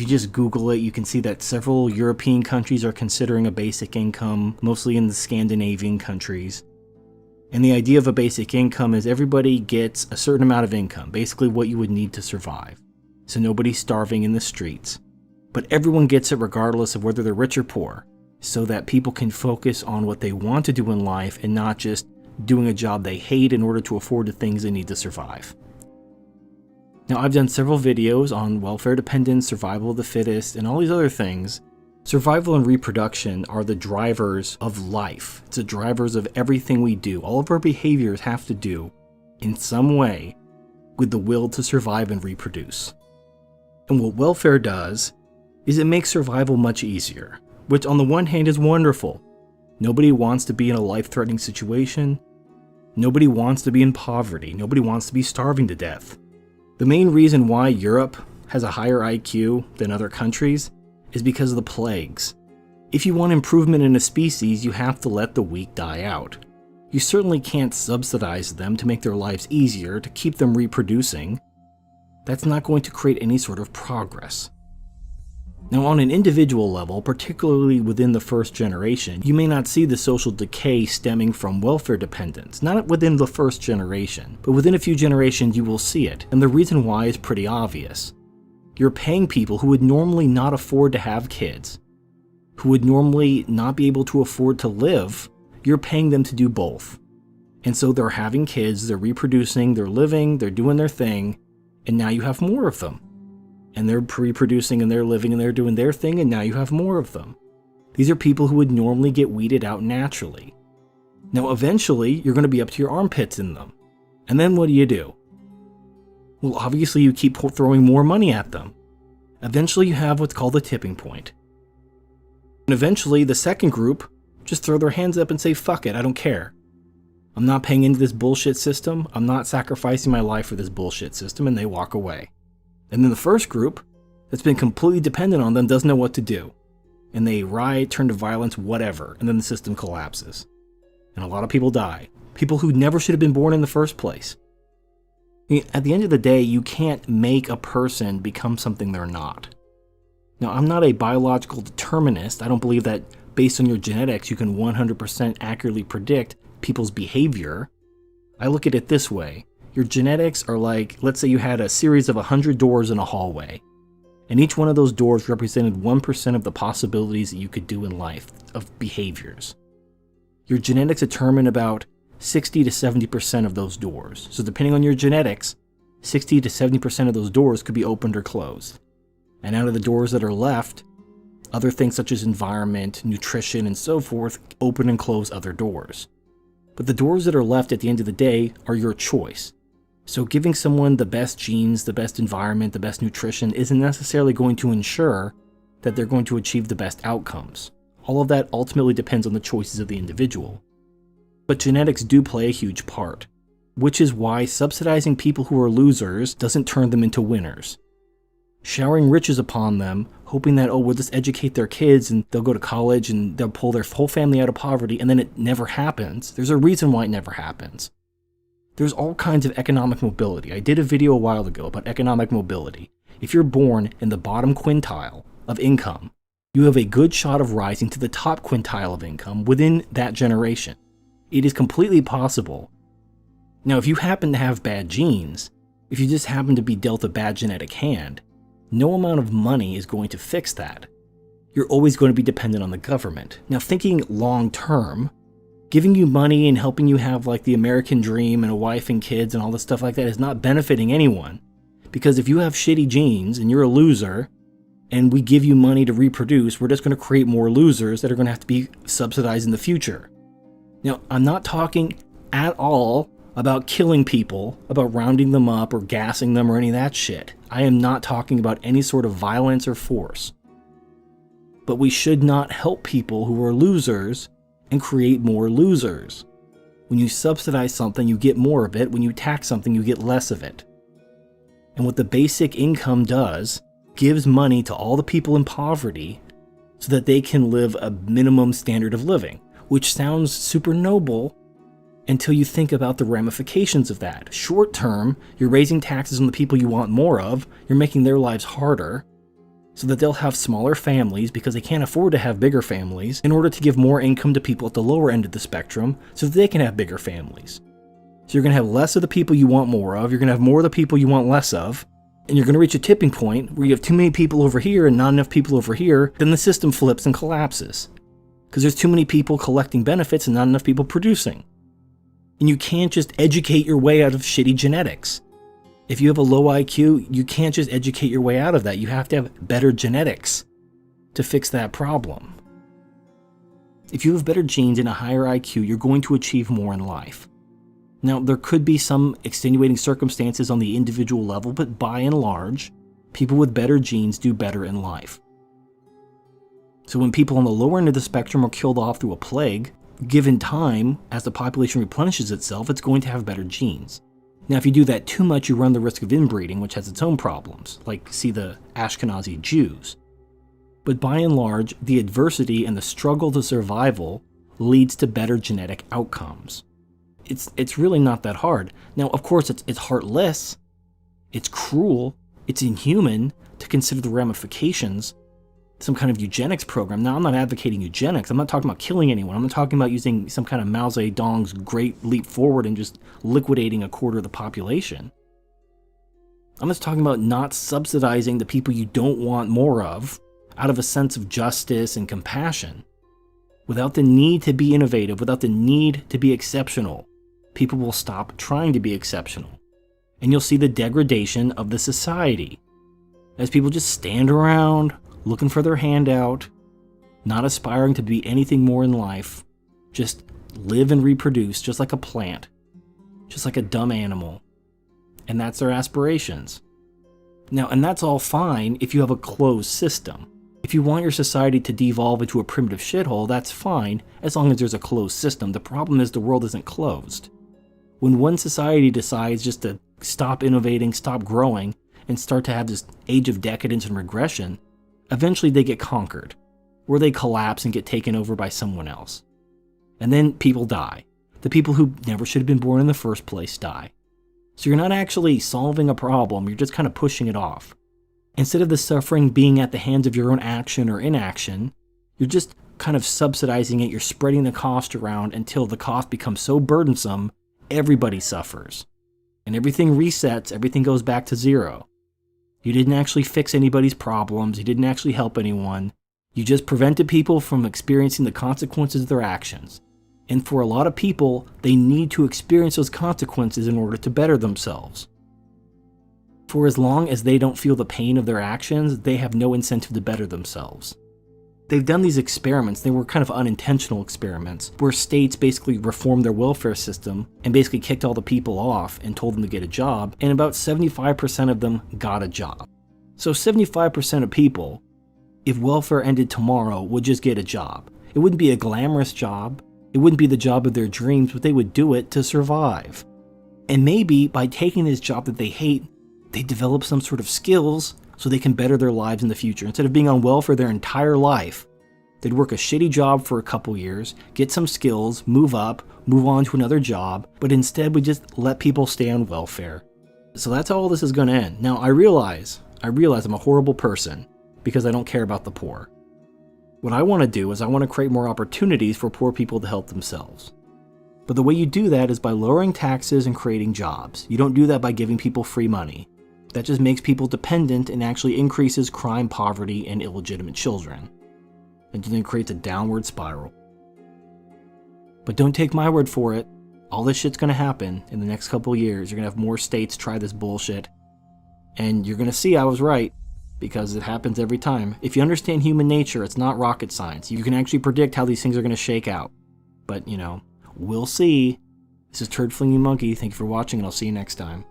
If you just Google it, you can see that several European countries are considering a basic income, mostly in the Scandinavian countries. And the idea of a basic income is everybody gets a certain amount of income, basically what you would need to survive. So nobody's starving in the streets. But everyone gets it regardless of whether they're rich or poor, so that people can focus on what they want to do in life and not just doing a job they hate in order to afford the things they need to survive. Now, I've done several videos on welfare dependence, survival of the fittest, and all these other things. Survival and reproduction are the drivers of life. It's the drivers of everything we do. All of our behaviors have to do, in some way, with the will to survive and reproduce. And what welfare does is it makes survival much easier, which on the one hand is wonderful. Nobody wants to be in a life-threatening situation. Nobody wants to be in poverty. Nobody wants to be starving to death. The main reason why Europe has a higher IQ than other countries is because of the plagues. If you want improvement in a species, you have to let the weak die out. You certainly can't subsidize them to make their lives easier, to keep them reproducing. That's not going to create any sort of progress. Now, on an individual level, particularly within the first generation, you may not see the social decay stemming from welfare dependence. Not within the first generation, but within a few generations you will see it, and the reason why is pretty obvious. You're paying people who would normally not afford to have kids, who would normally not be able to afford to live. You're paying them to do both. And so they're having kids, they're reproducing, they're living, they're doing their thing, and now you have more of them. And they're reproducing and they're living and they're doing their thing, and now you have more of them. These are people who would normally get weeded out naturally. Now eventually, you're going to be up to your armpits in them. And then what do? Well, obviously you keep throwing more money at them. Eventually you have what's called a tipping point. And eventually the second group just throw their hands up and say, fuck it, I don't care. I'm not paying into this bullshit system. I'm not sacrificing my life for this bullshit system, and they walk away. And then the first group that's been completely dependent on them doesn't know what to do. And they riot, turn to violence, whatever, and then the system collapses. And a lot of people die. People who never should have been born in the first place. At the end of the day, you can't make a person become something they're not. Now, I'm not a biological determinist. I don't believe that based on your genetics, you can 100% accurately predict people's behavior. I look at it this way. Your genetics are like, let's say you had a series of 100 doors in a hallway, and each one of those doors represented 1% of the possibilities that you could do in life, of behaviors. Your genetics determine about 60 to 70% of those doors. So depending on your genetics, 60 to 70% of those doors could be opened or closed. And out of the doors that are left, other things such as environment, nutrition, and so forth open and close other doors. But the doors that are left at the end of the day are your choice. So giving someone the best genes, the best environment, the best nutrition isn't necessarily going to ensure that they're going to achieve the best outcomes. All of that ultimately depends on the choices of the individual. But genetics do play a huge part, which is why subsidizing people who are losers doesn't turn them into winners. Showering riches upon them, hoping that, we'll just educate their kids and they'll go to college and they'll pull their whole family out of poverty, and then it never happens. There's a reason why it never happens. There's all kinds of economic mobility. I did a video a while ago about economic mobility. If you're born in the bottom quintile of income, you have a good shot of rising to the top quintile of income within that generation. It is completely possible. Now, if you happen to have bad genes, if you just happen to be dealt a bad genetic hand, no amount of money is going to fix that. You're always going to be dependent on the government. Now, thinking long term, giving you money and helping you have like the American dream and a wife and kids and all this stuff like that is not benefiting anyone. Because if you have shitty genes and you're a loser, and we give you money to reproduce, we're just going to create more losers that are going to have to be subsidized in the future. Now, I'm not talking at all about killing people, about rounding them up or gassing them or any of that shit. I am not talking about any sort of violence or force. But we should not help people who are losers and create more losers. When you subsidize something, you get more of it. When you tax something, you get less of it. And what the basic income does, gives money to all the people in poverty so that they can live a minimum standard of living, which sounds super noble until you think about the ramifications of that. Short term, you're raising taxes on the people you want more of, you're making their lives harder, so that they'll have smaller families because they can't afford to have bigger families in order to give more income to people at the lower end of the spectrum so that they can have bigger families. So you're going to have less of the people you want more of, you're going to have more of the people you want less of, and you're going to reach a tipping point where you have too many people over here and not enough people over here, then the system flips and collapses. Because there's too many people collecting benefits and not enough people producing. And you can't just educate your way out of shitty genetics. If you have a low IQ, you can't just educate your way out of that. You have to have better genetics to fix that problem. If you have better genes and a higher IQ, you're going to achieve more in life. Now, there could be some extenuating circumstances on the individual level, but by and large, people with better genes do better in life. So when people on the lower end of the spectrum are killed off through a plague, given time, as the population replenishes itself, it's going to have better genes. Now, if you do that too much, you run the risk of inbreeding, which has its own problems, like see the Ashkenazi Jews. But by and large, the adversity and the struggle to survival leads to better genetic outcomes. It's really not that hard. Now, of course, it's heartless, it's cruel, it's inhuman to consider the ramifications, some kind of eugenics program. Now, I'm not advocating eugenics. I'm not talking about killing anyone. I'm not talking about using some kind of Mao Zedong's great leap forward and just liquidating a quarter of the population. I'm just talking about not subsidizing the people you don't want more of out of a sense of justice and compassion. Without the need to be innovative, without the need to be exceptional, people will stop trying to be exceptional. And you'll see the degradation of the society as people just stand around looking for their handout, not aspiring to be anything more in life, just live and reproduce just like a plant, just like a dumb animal. And that's their aspirations. Now, and that's all fine if you have a closed system. If you want your society to devolve into a primitive shithole, that's fine, as long as there's a closed system. The problem is the world isn't closed. When one society decides just to stop innovating, stop growing, and start to have this age of decadence and regression, eventually they get conquered, or they collapse and get taken over by someone else. And then people die. The people who never should have been born in the first place die. So you're not actually solving a problem, you're just kind of pushing it off. Instead of the suffering being at the hands of your own action or inaction, you're just kind of subsidizing it, you're spreading the cost around until the cost becomes so burdensome, everybody suffers. And everything resets, everything goes back to zero. You didn't actually fix anybody's problems, you didn't actually help anyone, you just prevented people from experiencing the consequences of their actions. And for a lot of people, they need to experience those consequences in order to better themselves. For as long as they don't feel the pain of their actions, they have no incentive to better themselves. They've done these experiments, they were kind of unintentional experiments, where states basically reformed their welfare system and basically kicked all the people off and told them to get a job, and about 75% of them got a job. So 75% of people, if welfare ended tomorrow, would just get a job. It wouldn't be a glamorous job, it wouldn't be the job of their dreams, but they would do it to survive. And maybe by taking this job that they hate, they develop some sort of skills so they can better their lives in the future. Instead of being on welfare their entire life, they'd work a shitty job for a couple years, get some skills, move up, move on to another job, but instead we just let people stay on welfare. So that's how all this is going to end. Now I realize I'm a horrible person because I don't care about the poor. What I want to do is I want to create more opportunities for poor people to help themselves. But the way you do that is by lowering taxes and creating jobs. You don't do that by giving people free money. That just makes people dependent and actually increases crime, poverty, and illegitimate children. And then it creates a downward spiral. But don't take my word for it. All this shit's gonna happen in the next couple of years. You're gonna have more states try this bullshit. And you're gonna see I was right, because it happens every time. If you understand human nature, it's not rocket science. You can actually predict how these things are gonna shake out. But, we'll see. This is Turd Flinging Monkey. Thank you for watching, and I'll see you next time.